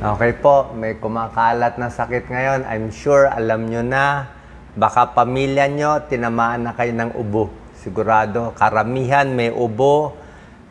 Okay po, may kumakalat na sakit ngayon. I'm sure alam nyo na. Baka pamilya nyo, tinamaan na kayo ng ubo. Sigurado, karamihan may ubo.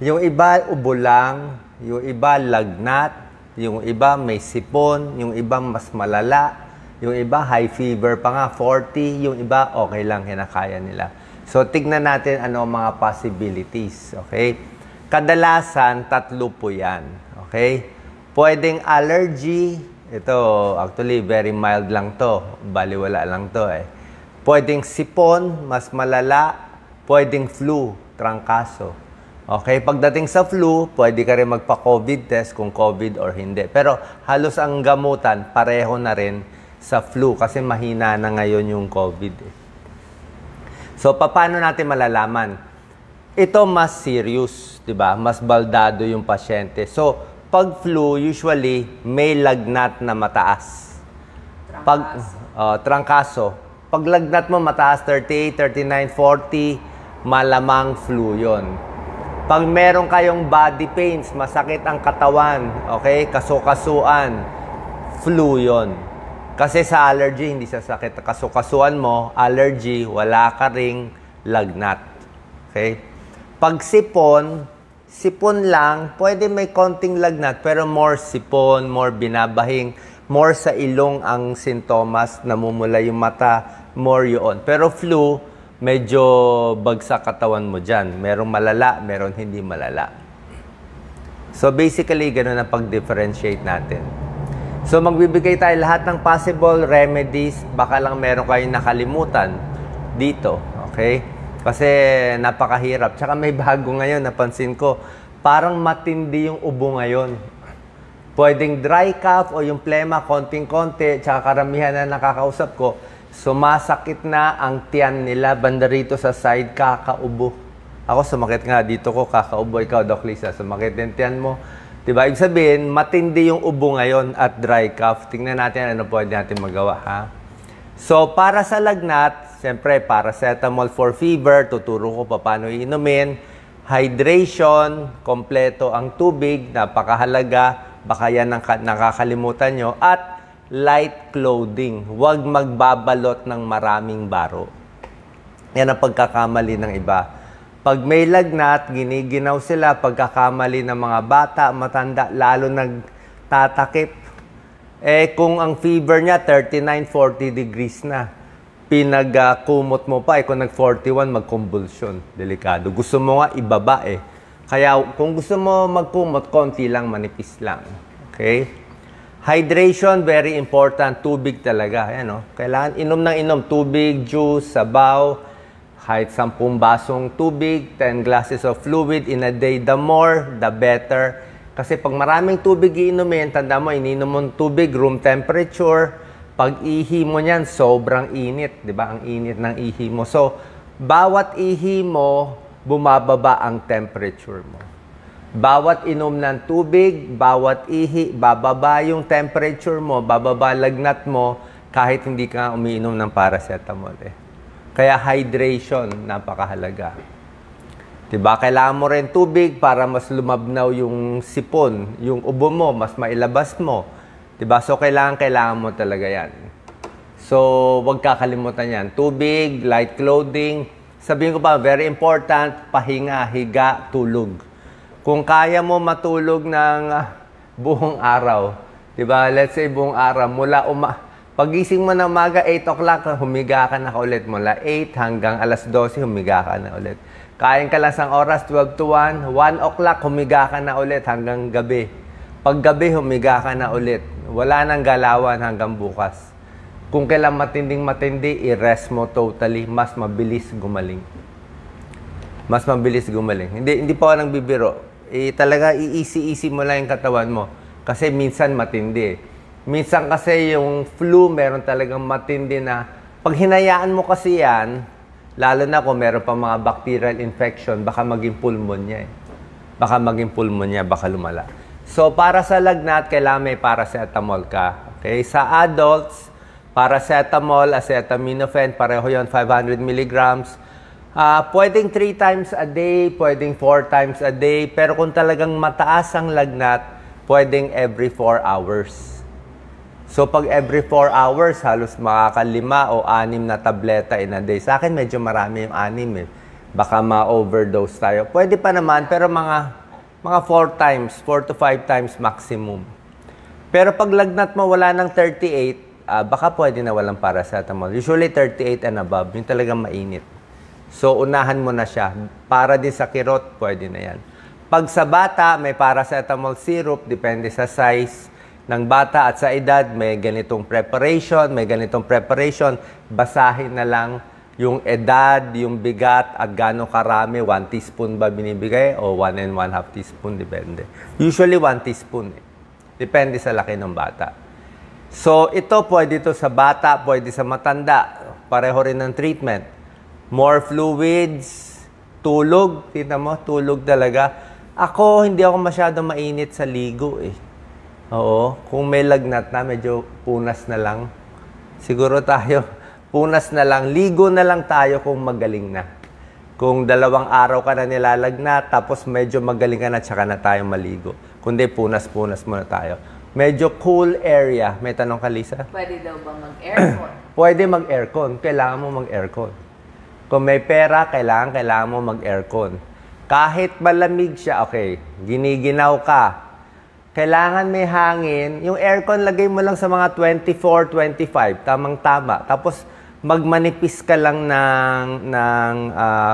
Yung iba, ubo lang. Yung iba, lagnat. Yung iba, may sipon. Yung iba, mas malala. Yung iba, high fever pa nga, 40. Yung iba, okay lang, kinakaya nila. So, tignan natin ano mga possibilities. Okay? Kadalasan, 3 po yan. Okay? Pwedeng allergy. Ito, actually, very mild lang to. Baliwala lang to eh. Pwedeng sipon, mas malala. Pwedeng flu, trangkaso. Okay, pagdating sa flu, pwede ka rin magpa-COVID test kung COVID or hindi. Pero halos ang gamutan, pareho na rin sa flu kasi mahina na ngayon yung COVID. So, paano natin malalaman? Ito mas serious, di ba? Mas baldado yung pasyente. So, pag flu, usually, may lagnat na mataas. Trangkaso. Pag lagnat mo mataas, 38, 39, 40, malamang flu yon. Pag meron kayong body pains, masakit ang katawan, okay, kasukasuan, flu yon. Kasi sa allergy, hindi sa sakit. Kasukasuan mo, allergy, wala ka ring lagnat. Okay? Pag sipon, sipon lang, pwede may konting lagnat, pero more sipon, more binabahing, more sa ilong ang sintomas, namumula yung mata, more yun. Pero flu, medyo bagsak katawan mo dyan. Merong malala, meron hindi malala. So basically, ganun ang pag-differentiate natin. So magbibigay tayo lahat ng possible remedies, baka lang meron kayong nakalimutan dito, okay? Kasi napakahirap. Tsaka may bago ngayon, napansin ko, parang matindi yung ubo ngayon. Pwedeng dry cough o yung plema, konting-konti, tsaka karamihan na nakakausap ko, sumasakit na ang tiyan nila, banda rito sa side, kakaubo. Ako, sumakit nga dito ko, kakaubo. Ikaw, Doc Lisa, sumakit din tiyan mo. Diba? Ibig sabihin, matindi yung ubo ngayon at dry cough. Tingnan natin ano pwede natin magawa, ha? So, para sa lagnat, siyempre, paracetamol for fever, tuturo ko pa paano iinumin. Hydration, kompleto ang tubig, napakahalaga, baka yan ang nakakalimutan nyo. At light clothing, huwag magbabalot ng maraming baro. Yan ang pagkakamali ng iba. Pag may lagnat, giniginaw sila, pagkakamali ng mga bata, matanda, lalo nagtatakip. Eh kung ang fever niya 39, 40 degrees na, pinagkumot mo pa, kung nag-41, mag-convulsion. Delikado. Gusto mo nga ibaba eh. Kaya kung gusto mo magkumot, konti lang, manipis lang. Okay? Hydration, very important. Tubig talaga. Ayan, no? Kailangan inom ng inom. Tubig, juice, sabaw, kahit 10 basong tubig, 10 glasses of fluid in a day. The more, the better. Kasi pag maraming tubig iinumin, tanda mo, ininom mo tubig, room temperature, pag ihi mo niyan, sobrang init. Di ba? Ang init ng ihi mo. So, bawat ihi mo, bumababa ang temperature mo. Bawat inom ng tubig, bawat ihi, bababa yung temperature mo, bababa lagnat mo, kahit hindi ka umiinom ng paracetamol. Kaya hydration, napakahalaga. Diba? Kailangan mo rin tubig para mas lumabnaw yung sipon, yung ubo mo, mas mailabas mo. Diba? So, kailangan mo talaga yan. So, huwag kakalimutan yan. Tubig, light clothing. Sabihin ko pa, very important, pahinga, higa, tulog. Kung kaya mo matulog ng buong araw, diba? Let's say buong araw, mula pagising mo ng umaga, 8 o'clock, humiga ka na ulit. Mula 8 hanggang alas 12, humiga ka na ulit. Kain ka lang sang oras, 12 to 1. 1 o'clock, humiga ka na ulit hanggang gabi. Pag gabi, humiga ka na ulit. Wala nang galawan hanggang bukas. Kung kailan matinding-matindi, i-rest mo totally. Mas mabilis gumaling. Mas mabilis gumaling. Hindi pa ako nang bibiro. Talaga, i-easy-easy mo lang yung katawan mo. Kasi minsan matindi. Minsan kasi yung flu, meron talagang matindi na pag hinayaan mo kasi yan, lalo na kung meron pa mga bacterial infection, baka maging pulmonya eh. Baka maging pulmonya, baka lumala. So, para sa lagnat, kailangan may paracetamol ka. Okay? Sa adults, paracetamol, acetaminophen, pareho yun, 500 milligrams. Pwedeng 3 times a day, pwedeng 4 times a day. Pero kung talagang mataas ang lagnat, pwedeng every 4 hours. So, pag every 4 hours, halos makakalima o 6 na tableta in a day. Sa akin, medyo marami yung 6 eh. Baka ma-overdose tayo. Pwede pa naman, pero mga 4 times, 4 to 5 times maximum. Pero pag lagnat mo wala ng 38, baka pwede na walang paracetamol. Usually 38 and above, yung talagang mainit. So, unahan mo na siya. Para din sa kirot, pwede na yan. Pag sa bata, may paracetamol syrup, depende sa size ng bata at sa edad, may ganitong preparation, basahin na lang yung edad, yung bigat, at gaano karami, 1 teaspoon ba binibigay o 1 and 1/2 teaspoon, depende. Usually 1 teaspoon. Depende sa laki ng bata. So, ito pwede ito sa bata, pwede sa matanda. Pareho rin ng treatment. More fluids, tulog. Tignan mo, tulog talaga. Ako, hindi ako masyadong mainit sa ligo eh. Oo, kung may lagnat na, medyo punas na lang. Siguro tayo, punas na lang. Ligo na lang tayo kung magaling na. Kung 2 araw ka na nilalagnat, tapos medyo magaling ka na, tsaka na tayo maligo. Kundi punas-punas muna tayo. Medyo cool area. May tanong ka, Lisa? Pwede daw ba mag-aircon? Pwede mag-aircon. Kailangan mo mag-aircon. Kung may pera, kailangan mo mag-aircon. Kahit malamig siya, okay, giniginaw ka. Kailangan may hangin. Yung aircon, lagay mo lang sa mga 24, 25. Tamang-tama. Tapos, magmanipis ka lang ng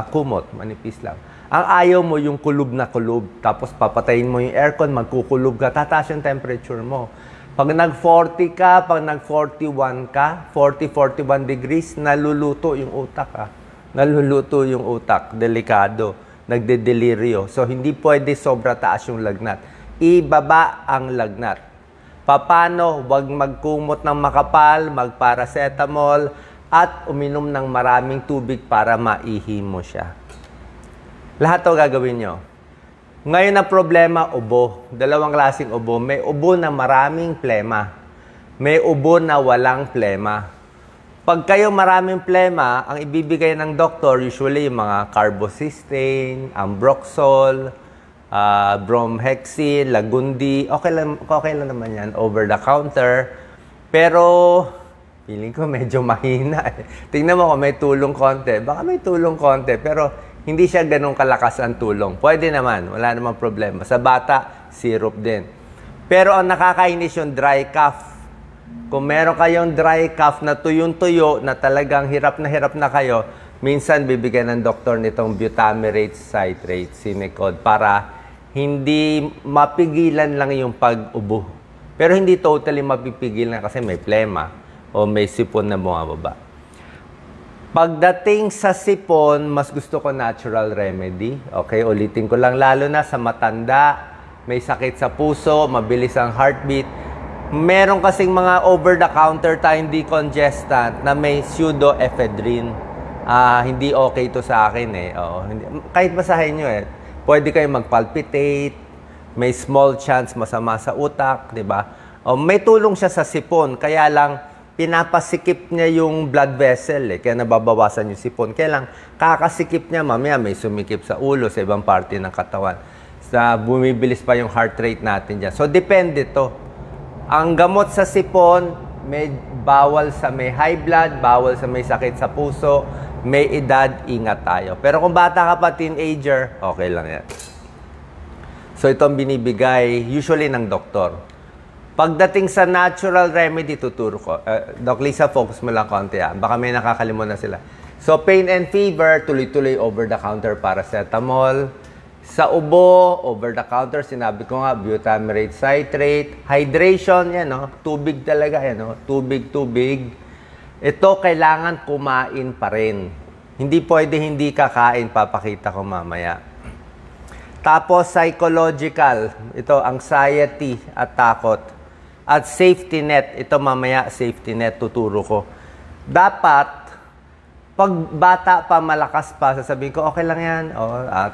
kumot. Manipis lang. Ang ayaw mo yung kulob na kulob. Tapos, papatayin mo yung aircon, magkukulob ka. Tataas yung temperature mo. Pag nag-40 ka, pag nag-41 ka, 40, 41 degrees, naluluto yung utak. Naluluto yung utak. Delikado. Nagde-deliryo. So, hindi pwede sobra taas yung lagnat. Ibaba ang lagnat. Paano? Huwag magkumot ng makapal, magparacetamol, at uminom ng maraming tubig para maihi mo siya. Lahat ito gagawin nyo. Ngayon ang problema, ubo. 2 klaseng ubo. May ubo na maraming plema. May ubo na walang plema. Pag kayo maraming plema, ang ibibigay ng doktor, usually yung mga carbocysteine, ambroxol, bromhexin, lagundi, okay lang naman yan, over the counter. Pero, feeling ko medyo mahina. Tingnan mo kung may tulong konti. Baka may tulong konti, pero hindi siya ganun kalakas ang tulong. Pwede naman, wala namang problema. Sa bata, syrup din. Pero ang nakakainis yung dry cough. Kung meron kayong dry cough na tuyong-tuyo, na talagang hirap na kayo, minsan bibigyan ng doktor nitong butamirate citrate, Sinicod, para hindi mapigilan lang yung pag-ubo. Pero hindi totally mapipigilan kasi may plema o may sipon na bumababa. Pagdating sa sipon, mas gusto ko natural remedy. Okay, ulitin ko lang, lalo na sa matanda, may sakit sa puso, mabilis ang heartbeat. Meron kasing mga over-the-counter tayong decongestant na may pseudoephedrine. Hindi okay to sa akin eh. Kahit basahin nyo eh. Pwede kayo mag-palpitate, may small chance masama sa utak, di ba? May tulong siya sa sipon, kaya lang pinapasikip niya yung blood vessel eh, kaya nababawasan yung sipon. Kaya lang kakasikip niya, mamaya may sumikip sa ulo, sa ibang parte ng katawan. Bumibilis pa yung heart rate natin dyan. So, depende to. Ang gamot sa sipon, may bawal sa may high blood, bawal sa may sakit sa puso, may edad, ingat tayo. Pero kung bata ka pa, teenager, okay lang yan. So, ito ang binibigay, usually ng doktor. Pagdating sa natural remedy, tuturo ko. Doc Lisa, focus mo lang konti. Baka may nakakalimutan na sila. So, pain and fever, tuloy-tuloy over-the-counter paracetamol. Sa ubo, over-the-counter, sinabi ko nga, butamirate citrate. Hydration, yan, no? Tubig talaga, yan, no? Tubig. Ito, kailangan kumain pa rin. Hindi pwede hindi kakain, papakita ko mamaya. Tapos, psychological. Ito, anxiety at takot. At safety net. Ito, mamaya, safety net, tuturo ko. Dapat, pag bata pa, malakas pa, sasabihin ko, okay lang yan.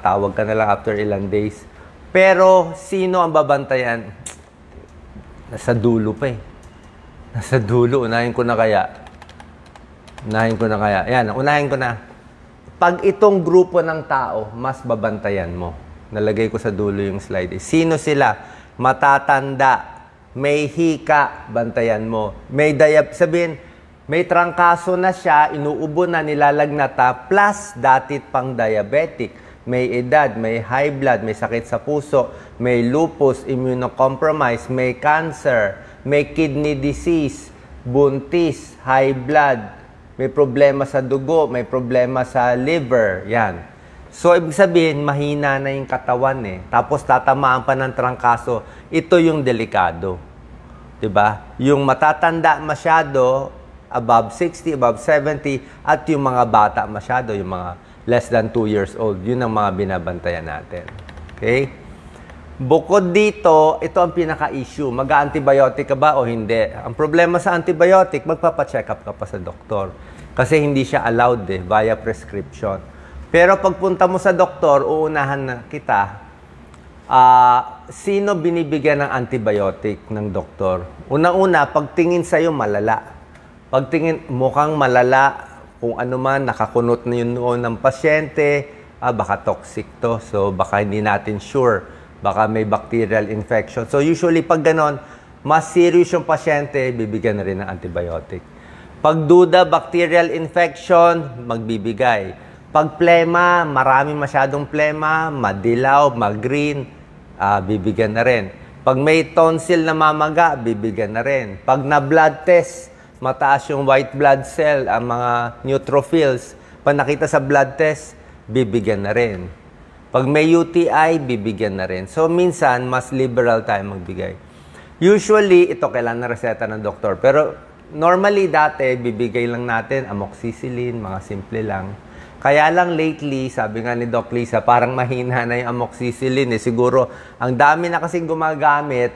Tawag ka na lang after ilang days. Pero, sino ang babantayan? Nasa dulo pa eh. Nasa dulo. Unahin ko na kaya. Yan, unahin ko na. Pag itong grupo ng tao, mas babantayan mo. Nalagay ko sa dulo yung slide. Sino sila? matatanda, may hika, bantayan mo. Sabihin, may trangkaso na siya, inuubo na, nilalagnata, plus datit pang diabetic. May edad, may high blood, may sakit sa puso, may lupus, immunocompromised, may cancer, may kidney disease, buntis, high blood, may problema sa dugo, may problema sa liver, yan. So, ibig sabihin, mahina na yung katawan eh. Tapos tatamaan pa ng trangkaso, ito yung delikado. 'Di ba? Yung matatanda masyado, above 60, above 70, at yung mga bata masyado, yung mga less than 2 years old. Yun ang mga binabantayan natin. Okay? Bukod dito, ito ang pinaka-issue. Mag-antibiotic ka ba o hindi? Ang problema sa antibiotic, magpapacheck up ka pa sa doktor. Kasi hindi siya allowed via prescription. Pero pagpunta mo sa doktor, uunahan na kita, sino binibigyan ng antibiotic ng doktor? Unang-una, pagtingin sa'yo, malala. Pagtingin, mukhang malala, kung ano man, nakakunot na yung noon ng pasyente, baka toxic to. So, baka hindi natin sure. Baka may bacterial infection. So, usually, pag ganon, mas serious yung pasyente, bibigyan na rin ng antibiotic. Pag duda, bacterial infection, magbibigay. Pag plema, marami masyadong plema, madilaw, mag-green, bibigyan na rin. Pag may tonsil na mamaga, bibigyan na rin. Pag na-blood test, mataas yung white blood cell, ang mga neutrophils. Pag nakita sa blood test, bibigyan na rin. Pag may UTI, bibigyan na rin. So, minsan, mas liberal tayo magbigay. Usually, ito kailangan na reseta ng doktor. Pero, normally, dati, bibigay lang natin amoxicillin, mga simple lang. Kaya lang lately, sabi nga ni Doc Lisa, parang mahina na yung amoxicillin. Siguro, ang dami na kasing gumagamit,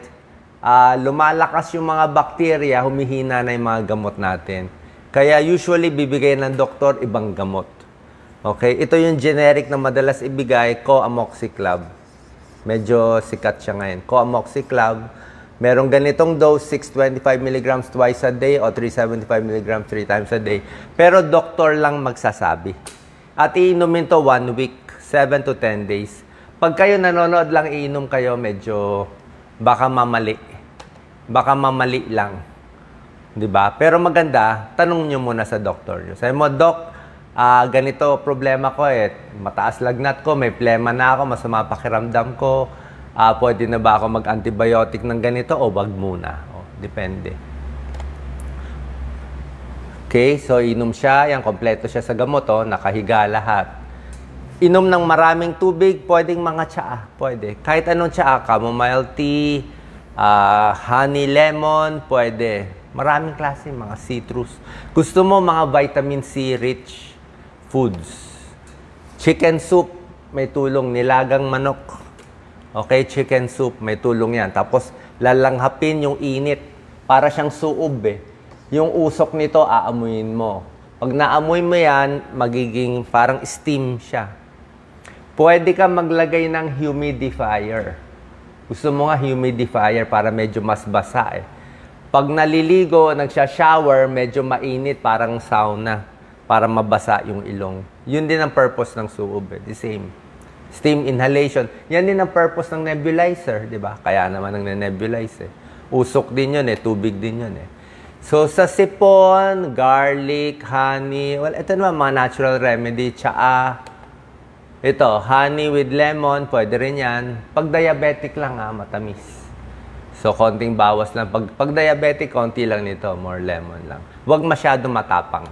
lumalakas yung mga bakterya, humihina na yung mga gamot natin. Kaya usually bibigay ng doktor ibang gamot. Okay? Ito yung generic na madalas ibigay, Coamoxiclav. Medyo sikat siya ngayon. Coamoxiclav. Merong ganitong dose, 625 mg twice a day o 375 mg 3 times a day. Pero doktor lang magsasabi. At iinumin to 1 week, 7 to 10 days. Pag kayo nanonood lang, iinom kayo, medyo baka mamali. Baka mamali lang. 'Di ba? Pero maganda, tanong niyo muna sa doktor niyo. Sabi mo, Doc, ganito problema ko mataas lagnat ko, may plema na ako, masama pakiramdam ko. Pwede na ba ako mag-antibiotic ng ganito o wag muna? Depende. Okay, so inom siya, yan, kompleto siya sa gamot, nakahiga lahat. Inom ng maraming tubig, pwedeng mga tsaa, pwede. Kahit anong tsaa, chamomile tea, honey lemon, pwede. Maraming klase, mga citrus. Gusto mo mga vitamin C rich foods. Chicken soup, may tulong. Nilagang manok. Okay, chicken soup, may tulong yan. Tapos, lalanghapin yung init. Para siyang suob Yung usok nito, aamuyin mo. Pag naamoy mo yan, magiging parang steam siya. Pwede ka maglagay ng humidifier. Gusto mo nga humidifier para medyo mas basa Pag naliligo, nagsha-shower, medyo mainit, parang sauna, para mabasa yung ilong. Yun din ang purpose ng suob The same. Steam inhalation. Yan din ang purpose ng nebulizer, di ba? Kaya naman ang nebulize Usok din yun tubig din yun So, sa sipon, garlic, honey, well, ito naman mga natural remedy, tsaa. Ito, honey with lemon, pwede rin yan. Pag diabetic lang matamis. So, konting bawas lang. Pag diabetic, konti lang nito, more lemon lang. Huwag masyado matapang.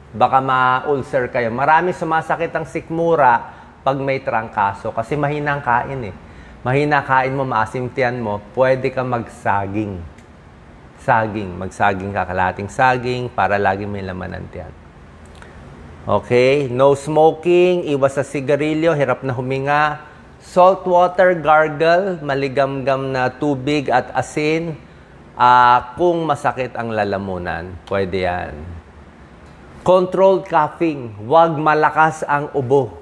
Baka ma-ulcer kayo. Marami sumasakit ang sikmura pag may trangkaso kasi mahina ang kain Mahina kain mo, maasim tiyan mo, pwede ka magsaging. Magsaging ka, kalahating saging para lagi may laman ng tiyan. Okay, no smoking, iwas sa sigarilyo, hirap na huminga. Salt water gargle, maligamgam na tubig at asin. Kung masakit ang lalamunan, pwede yan. Controlled coughing, huwag malakas ang ubo.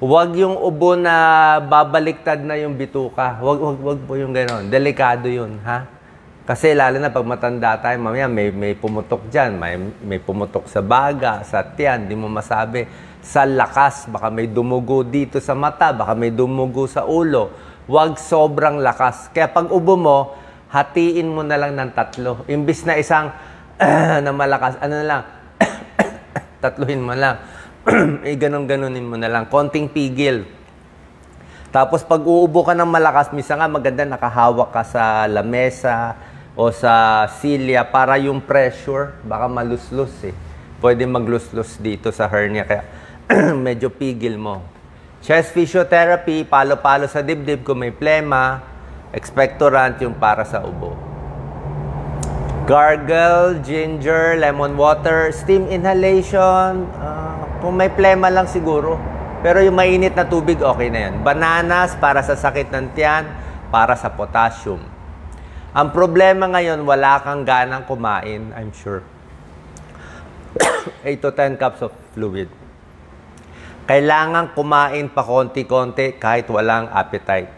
Huwag yung ubo na babaliktad na yung bituka. Huwag po yung gano'n. Delikado yun, Kasi lalo na pag matanda tayo, mamaya may pumutok dyan, may pumutok sa baga, sa tiyan, di mo masabi. Sa lakas, baka may dumugo dito sa mata, baka may dumugo sa ulo. Huwag sobrang lakas. Kaya pag ubo mo, hatiin mo na lang ng 3. Imbis na isang na malakas, ano na lang, tatluhin mo lang. Ganon-ganonin mo na lang. Konting pigil. Tapos pag uubo ka ng malakas, misa nga maganda nakahawak ka sa lamesa o sa silya para yung pressure, baka maluslus eh. Pwede magluslus dito sa hernia, kaya medyo pigil mo. Chest physiotherapy, palo-palo sa dibdib kung may plema, expectorant yung para sa ubo. Gargle, ginger, lemon water, steam inhalation, kung may plema lang siguro. Pero yung mainit na tubig, okay na yan. Bananas para sa sakit ng tiyan, para sa potassium. Ang problema ngayon, wala kang ganang kumain, I'm sure. 8 to 10 cups of fluid. Kailangan kumain pa konti-konti kahit walang appetite.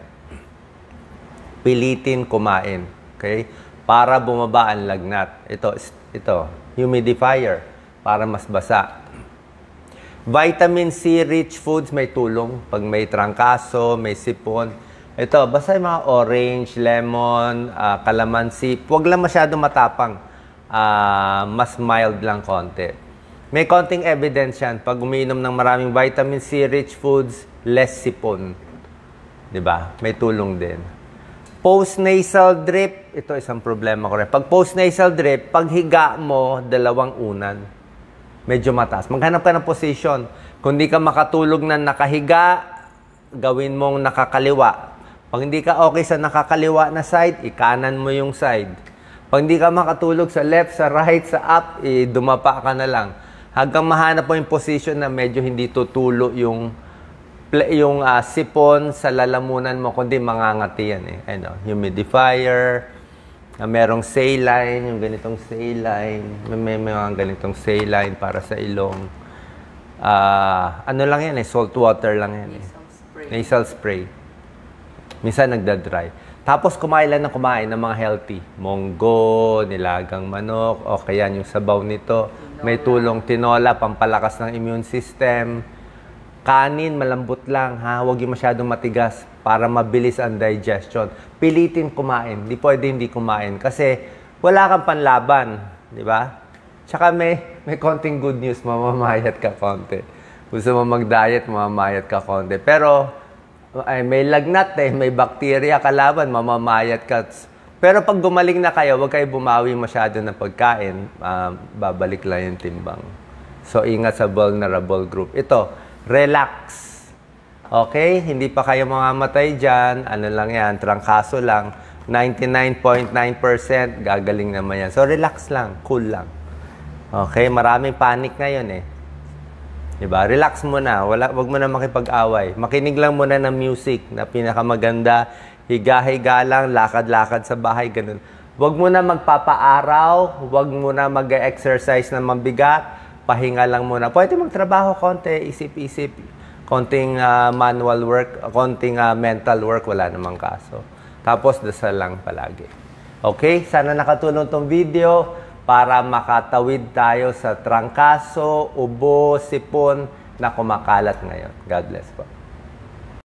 Pilitin kumain. Okay? Para bumaba ang lagnat. Ito, humidifier para mas basa. Vitamin C rich foods may tulong pag may trangkaso, may sipon. Ito, basta yung mga orange, lemon, calamansi. Huwag lang masyado matapang. Mas mild lang konti. May konting evidence yan. Pag umiinom ng maraming vitamin C rich foods, less sipon. Diba? May tulong din. Post-nasal drip, ito isang problema ko rin. Pag post-nasal drip, pag higa mo, 2 unan. Medyo mataas. Maghanap ka ng position. Kung di ka makatulog na nakahiga, gawin mong nakakaliwa. Pag hindi ka okay sa nakakaliwa na side, ikanan mo yung side. Pag hindi ka makatulog sa left, sa right, sa up, dumapa ka na lang. Hanggang mahanap mo yung position na medyo hindi tutulo yung sipon sa lalamunan mo, kundi mangangati yan eh. Ano, humidifier, merong saline, yung ganitong saline, may mga ganitong saline para sa ilong. Ano lang yan eh, salt water lang yan eh. Nasal spray. Minsan nagda-dry. Tapos kumain lang ng kumain ng mga healthy. Monggo, nilagang manok, o kaya yung sabaw nito. May tulong tinola, pampalakas ng immune system. Kanin, malambot lang, ha? Huwag yung masyadong matigas para mabilis ang digestion. Pilitin kumain. Di pwede hindi kumain kasi wala kang panlaban. Di ba? Tsaka may konting good news, mamamayat ka konti. Gusto mo mag-diet, mamamayat ka konti. Pero may lagnat eh, may bacteria kalaban, mamamayat ka. Pero pag gumaling na kayo, huwag kayo bumawi masyado ng pagkain. Babalik lang yung timbang. So, ingat sa vulnerable group. Ito, relax. Okay? Hindi pa kayo mamamatay dyan. Ano lang yan, trangkaso lang. 99.9% gagaling naman yan. So, relax lang. Cool lang. Okay? Maraming panic ngayon eh. Diba? Relax muna. Wag mo na makipag-away. Makinig lang muna ng music na pinakamaganda. Higa-higa lang, lakad-lakad sa bahay, ganun. Wag mo na magpapaaraw. Wag mo na mag-exercise na mabigat. Pahinga lang muna. Pwede magtrabaho konti, isip-isip. Konting manual work, konting mental work, wala namang kaso. Tapos dasal lang palagi. Okay? Sana nakatulong tong video para makatawid tayo sa trangkaso, ubo, sipon na kumakalat ngayon. God bless po.